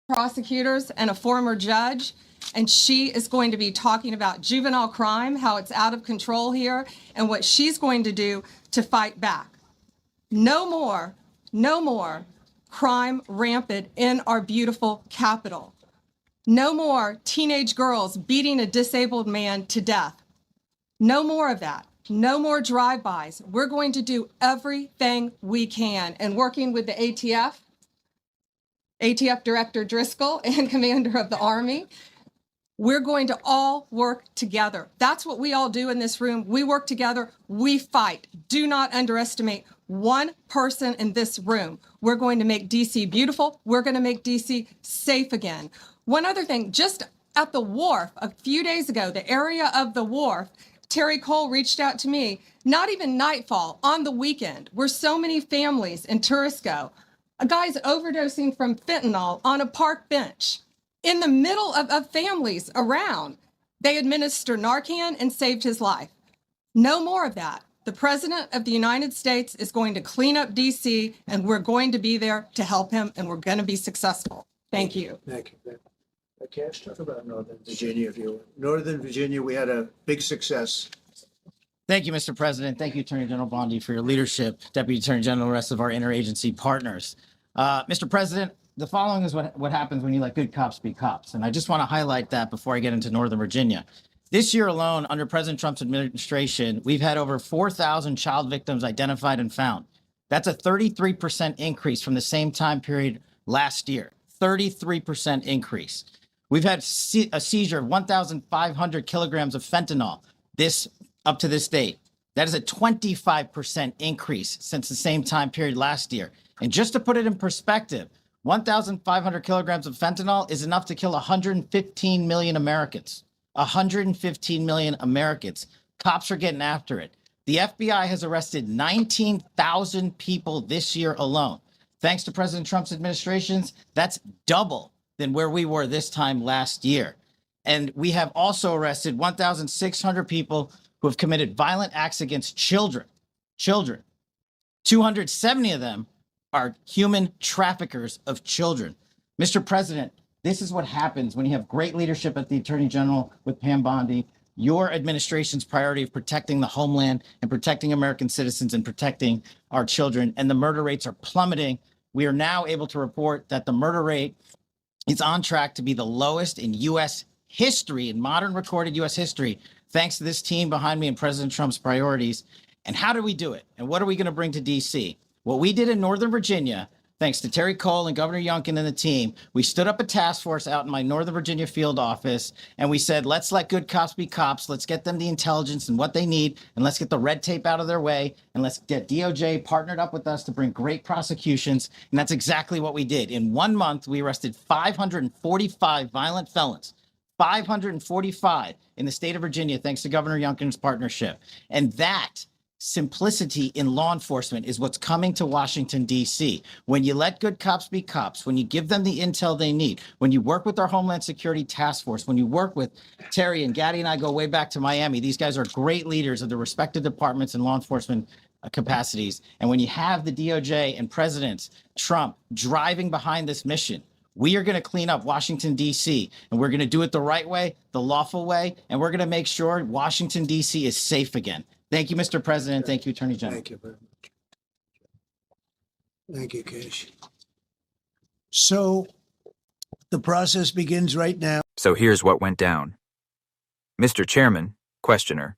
prosecutors and a former judge, and she is going to be talking about juvenile crime, how it's out of control here, and what she's going to do to fight back. No more crime rampant in our beautiful capital. No more teenage girls beating a disabled man to death. No more of that. No more drive-bys. We're going to do everything we can, and working with the ATF Director Driscoll and Commander of the Army, we're going to all work together. That's what we all do in this room. We work together, we fight. Do not underestimate one person in this room. We're going to make DC beautiful. We're going to make DC safe again. One other thing, just at the wharf a few days ago, the area of the wharf, Terry Cole reached out to me, not even nightfall, on the weekend, where so many families and tourists go. A guy's overdosing from fentanyl on a park bench in the middle of families around. They administer Narcan and saved his life. No more of that. The President of the United States is going to clean up DC, and we're going to be there to help him, and we're going to be successful. Thank you. Thank you. Cash, talk about Northern Virginia. Northern Virginia, we had a big success. Thank you, Mr. President. Thank you, Attorney General Bondi, for your leadership, Deputy Attorney General, and the rest of our interagency partners. Mr. President, the following is what happens when you let good cops be cops. And I just want to highlight that before I get into Northern Virginia. This year alone, under President Trump's administration, we've had over 4,000 child victims identified and found. That's a 33% increase from the same time period last year. 33% increase. We've had a seizure of 1,500 kilograms of fentanyl up to this date. That is a 25% increase since the same time period last year. And just to put it in perspective, 1,500 kilograms of fentanyl is enough to kill 115 million Americans. 115 million Americans. Cops are getting after it. The FBI has arrested 19,000 people this year alone. Thanks to President Trump's administrations, that's double than where we were this time last year. And we have also arrested 1,600 people who have committed violent acts against children. 270 of them are human traffickers of children. Mr. President, this is what happens when you have great leadership at the Attorney General with Pam Bondi, your administration's priority of protecting the homeland and protecting American citizens and protecting our children, and the murder rates are plummeting. We are now able to report that the murder rate is on track to be the lowest in U.S. history, in modern recorded U.S. history, thanks to this team behind me and President Trump's priorities. And how do we do it? And what are we going to bring to D.C.? What we did in Northern Virginia, thanks to Terry Cole and Governor Youngkin and the team, we stood up a task force out in my Northern Virginia field office, and we said, let's let good cops be cops. Let's get them the intelligence and what they need, and let's get the red tape out of their way, and let's get DOJ partnered up with us to bring great prosecutions. And that's exactly what we did. In 1 month, we arrested 545 violent felons. 545 in the state of Virginia, thanks to Governor Youngkin's partnership. And that simplicity in law enforcement is what's coming to Washington, D.C. When you let good cops be cops, when you give them the intel they need, when you work with our Homeland Security Task Force, when you work with Terry and Gaddy and I go way back to Miami, these guys are great leaders of the respective departments and law enforcement capacities. And when you have the DOJ and President Trump driving behind this mission, we are going to clean up Washington, D.C., and we're going to do it the right way, the lawful way, and we're going to make sure Washington, D.C. is safe again. Thank you, Mr. President. Thank you, Attorney General. Thank you very much. Thank you, Cash. So the process begins right now. So here's what went down. Mr. Chairman, questioner,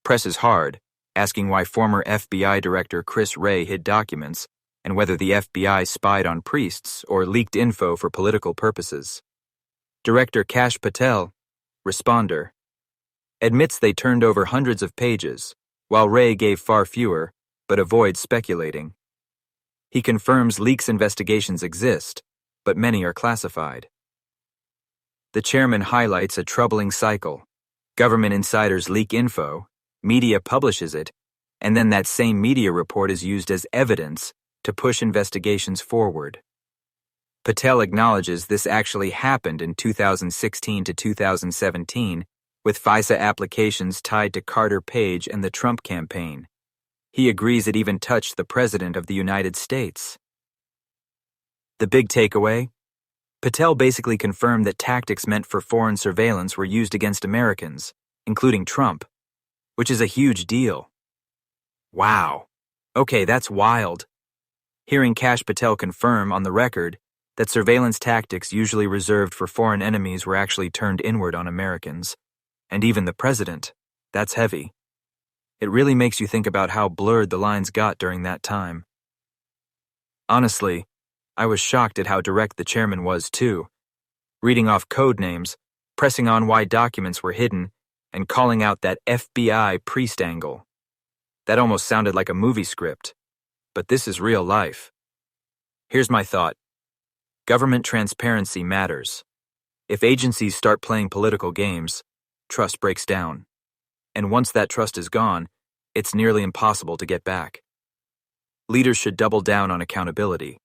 presses hard, asking why former FBI Director Chris Wray hid documents and whether the FBI spied on priests or leaked info for political purposes. Director Kash Patel, responder, admits they turned over hundreds of pages, while Wray gave far fewer, but avoids speculating. He confirms leaks investigations exist, but many are classified. The chairman highlights a troubling cycle. Government insiders leak info, media publishes it, and then that same media report is used as evidence to push investigations forward. Patel acknowledges this actually happened in 2016 to 2017, with FISA applications tied to Carter Page and the Trump campaign. He agrees it even touched the President of the United States. The big takeaway? Patel basically confirmed that tactics meant for foreign surveillance were used against Americans, including Trump, which is a huge deal. Wow. Okay, that's wild. Hearing Kash Patel confirm on the record that surveillance tactics usually reserved for foreign enemies were actually turned inward on Americans, and even the president, that's heavy. It really makes you think about how blurred the lines got during that time. Honestly, I was shocked at how direct the chairman was too, reading off code names, pressing on why documents were hidden, and calling out that FBI priest angle. That almost sounded like a movie script, but this is real life. Here's my thought. Government transparency matters. If agencies start playing political games, trust breaks down. And once that trust is gone, it's nearly impossible to get back. Leaders should double down on accountability,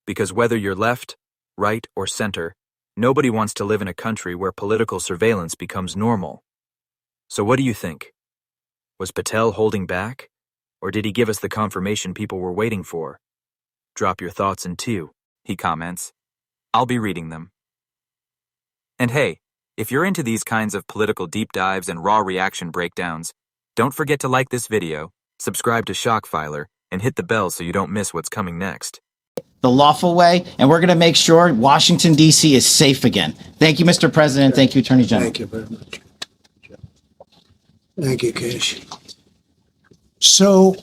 because whether you're left, right, or center, nobody wants to live in a country where political surveillance becomes normal. So what do you think? Was Patel holding back? Or did he give us the confirmation people were waiting for? Drop your thoughts in too, he comments. I'll be reading them. And hey, if you're into these kinds of political deep dives and raw reaction breakdowns, don't forget to like this video, subscribe to Shockfiler, and hit the bell so you don't miss what's coming next. The lawful way, and we're going to make sure Washington, D.C. is safe again. Thank you, Mr. President. Thank you, Attorney General. Thank you very much. Thank you, Kash. So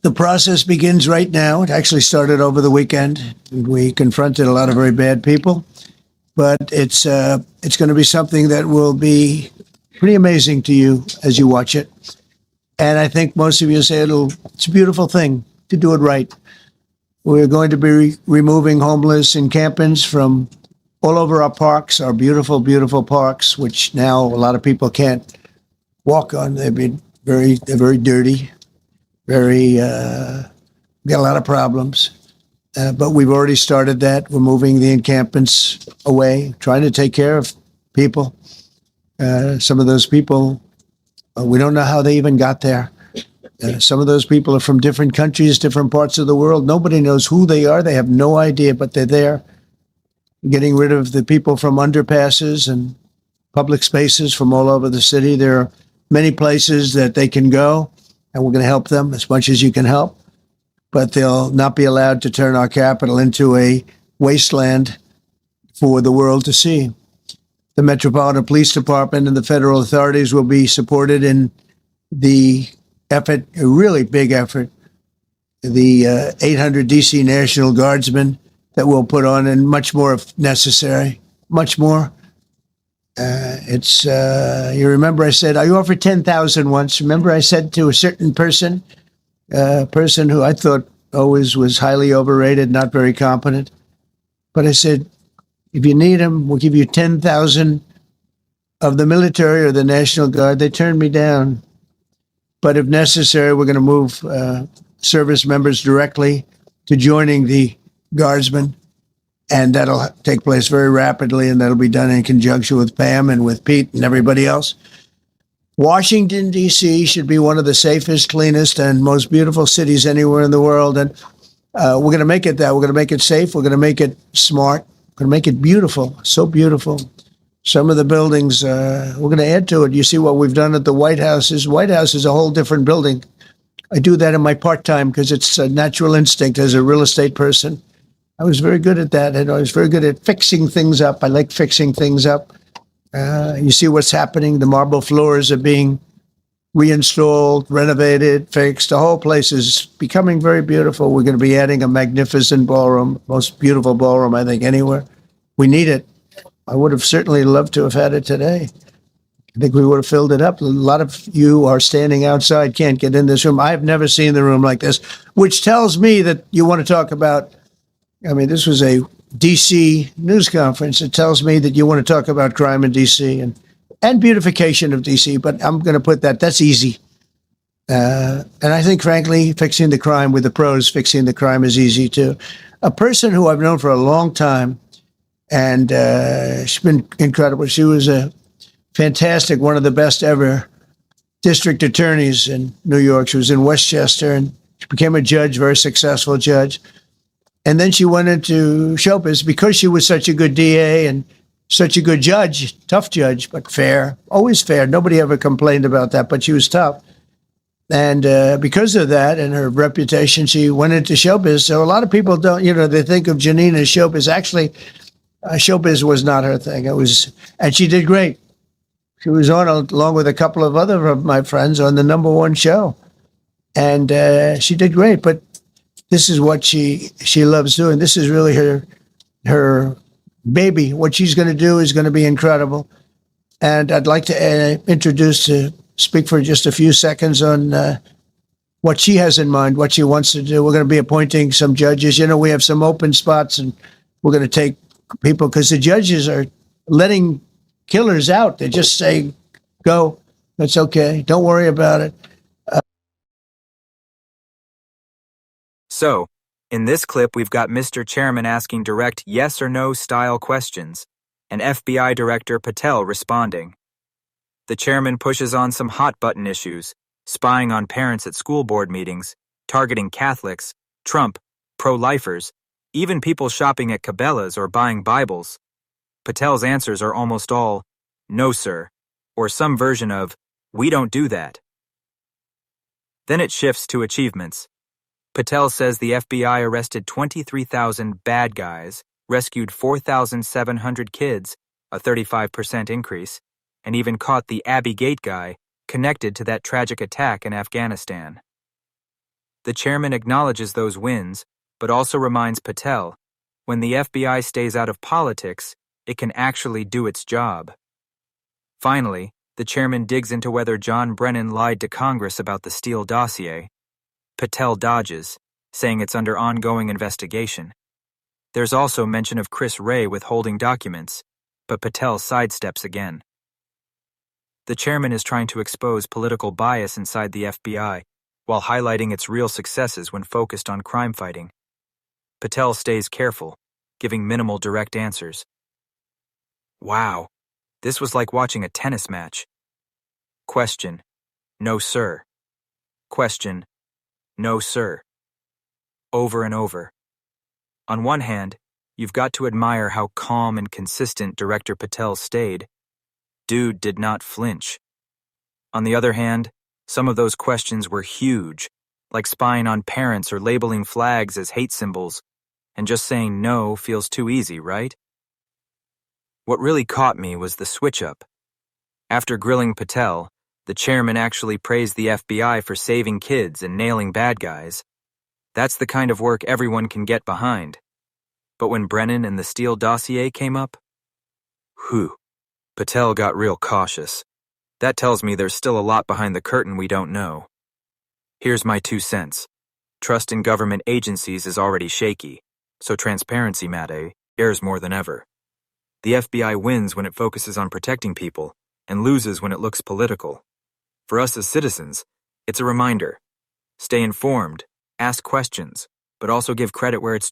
the process begins right now. It actually started over the weekend. We confronted a lot of very bad people, but it's going to be something that will be pretty amazing to you as you watch it. And I think most of you say it's a beautiful thing to do it right. We're going to be removing homeless encampments from all over our parks, our beautiful, beautiful parks, which now a lot of people can't walk on. They're very dirty, got a lot of problems. But we've already started that. We're moving the encampments away, trying to take care of people. Some of those people, we don't know how they even got there. Some of those people are from different countries, different parts of the world. Nobody knows who they are. They have no idea, but they're there. Getting rid of the people from underpasses and public spaces from all over the city. There are many places that they can go, and we're going to help them as much as you can help. But they'll not be allowed to turn our capital into a wasteland for the world to see. The Metropolitan Police Department and the federal authorities will be supported in the effort, a really big effort, the 800 D.C. National Guardsmen that we'll put on, and much more if necessary, much more. You remember I said, I offered 10,000 once. Remember I said to a certain person, a person who I thought always was highly overrated, not very competent. But I said, if you need them, we'll give you 10,000 of the military or the National Guard. They turned me down. But if necessary, we're going to move service members directly to joining the Guardsmen. And that'll take place very rapidly, and that'll be done in conjunction with Pam and with Pete and everybody else. Washington, D.C. should be one of the safest, cleanest, and most beautiful cities anywhere in the world. And we're going to make it that. We're going to make it safe. We're going to make it smart. We're going to make it beautiful, so beautiful. Some of the buildings, we're going to add to it. You see what we've done at the White House. White House is a whole different building. I do that in my part-time because it's a natural instinct as a real estate person. I was very good at that, and I was very good at fixing things up. I like fixing things up. You see what's happening. The marble floors are being reinstalled, renovated, fixed. The whole place is becoming very beautiful. We're going to be adding a magnificent ballroom, most beautiful ballroom, I think, anywhere. We need it. I would have certainly loved to have had it today. I think we would have filled it up. A lot of you are standing outside, can't get in this room. I've never seen the room like this, which tells me that you want to talk about, this was a D.C. news conference. It tells me that you want to talk about crime in D.C. and beautification of D.C., but I'm going to put that's easy. And I think, frankly, fixing the crime with the pros, fixing the crime is easy, too. A person who I've known for a long time, and she's been incredible. She was a fantastic, one of the best ever district attorneys in New York. She was in Westchester, and she became a judge, very successful judge. And then she went into show business because she was such a good DA and such a good judge, tough judge, but fair, always fair. Nobody ever complained about that, but she was tough. And because of that and her reputation, she went into showbiz. So a lot of people don't, they think of Janine as showbiz. Actually, showbiz was not her thing. And she did great. She was on, along with a couple of other of my friends, on the #1 show. And she did great. But this is what she loves doing. This is really her baby. What she's going to do is going to be incredible. And I'd like to speak for just a few seconds on what she has in mind, what she wants to do. We're going to be appointing some judges. We have some open spots, and we're going to take people because the judges are letting killers out. They just say, go, that's okay. Don't worry about it. So, in this clip, we've got Mr. Chairman asking direct yes or no style questions, and FBI Director Patel responding. The chairman pushes on some hot-button issues, spying on parents at school board meetings, targeting Catholics, Trump, pro-lifers, even people shopping at Cabela's or buying Bibles. Patel's answers are almost all, no sir, or some version of, we don't do that. Then it shifts to achievements. Patel says the FBI arrested 23,000 bad guys, rescued 4,700 kids, a 35% increase, and even caught the Abbey Gate guy connected to that tragic attack in Afghanistan. The chairman acknowledges those wins, but also reminds Patel, when the FBI stays out of politics, it can actually do its job. Finally, the chairman digs into whether John Brennan lied to Congress about the Steele dossier. Patel dodges, saying it's under ongoing investigation. There's also mention of Chris Wray withholding documents, but Patel sidesteps again. The chairman is trying to expose political bias inside the FBI while highlighting its real successes when focused on crime fighting. Patel stays careful, giving minimal direct answers. Wow, this was like watching a tennis match. Question, no sir. Question, no sir. Over and over. On one hand, you've got to admire how calm and consistent Director Patel stayed. Dude did not flinch. On the other hand, some of those questions were huge, like spying on parents or labeling flags as hate symbols, and just saying no feels too easy, right? What really caught me was the switch-up. After grilling Patel, the chairman actually praised the FBI for saving kids and nailing bad guys. That's the kind of work everyone can get behind. But when Brennan and the Steele dossier came up, whew, Patel got real cautious. That tells me there's still a lot behind the curtain we don't know. Here's my 2 cents. Trust in government agencies is already shaky, so transparency matters more than ever. The FBI wins when it focuses on protecting people and loses when it looks political. For us as citizens, it's a reminder. Stay informed, ask questions, but also give credit where it's